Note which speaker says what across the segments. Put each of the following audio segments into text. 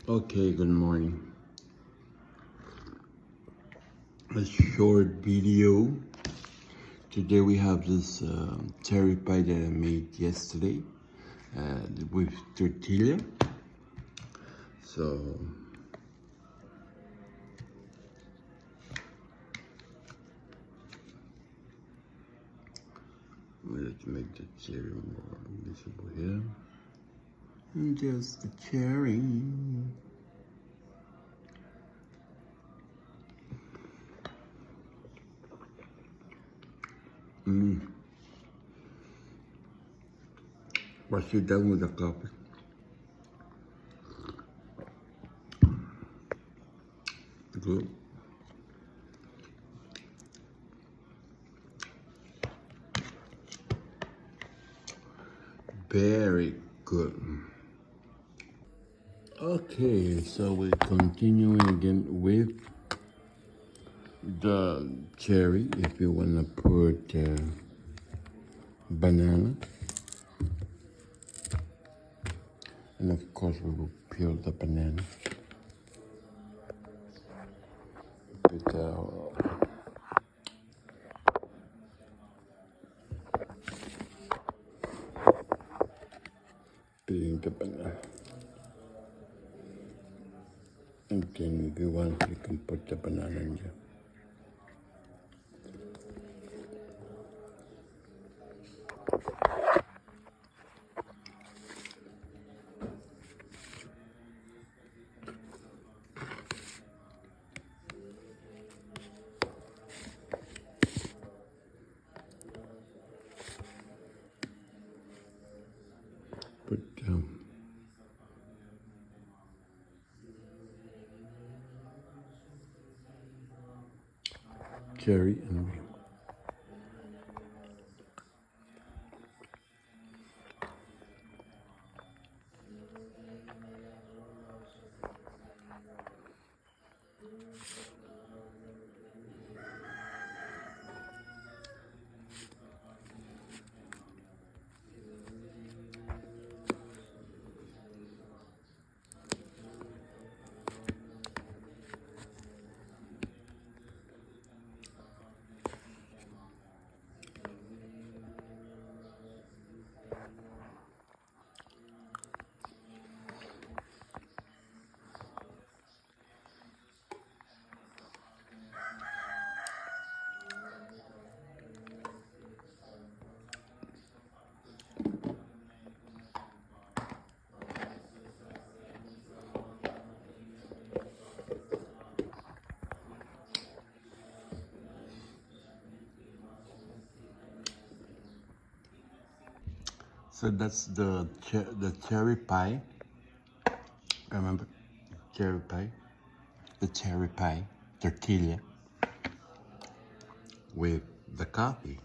Speaker 1: Okay, good morning. A short video. Today we have this cherry pie that I made yesterday with tortilla. So let's make the cherry more visible here. And just the cherry. Wash it down with a coffee. Good. Very good. Okay, so we're continuing again with the cherry. If you want to put banana, and of course we will peel the banana. Put peeling the banana. And then if you want, you can put the banana in there. Put cherry and so that's the cherry pie. Remember, cherry pie, the cherry pie tortilla with the coffee.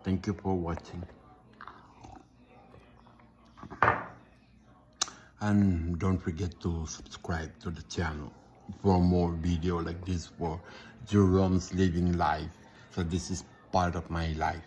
Speaker 1: Thank you for watching, and don't forget to subscribe to the channel for more video like this for Jerome's living life. So this is part of my life.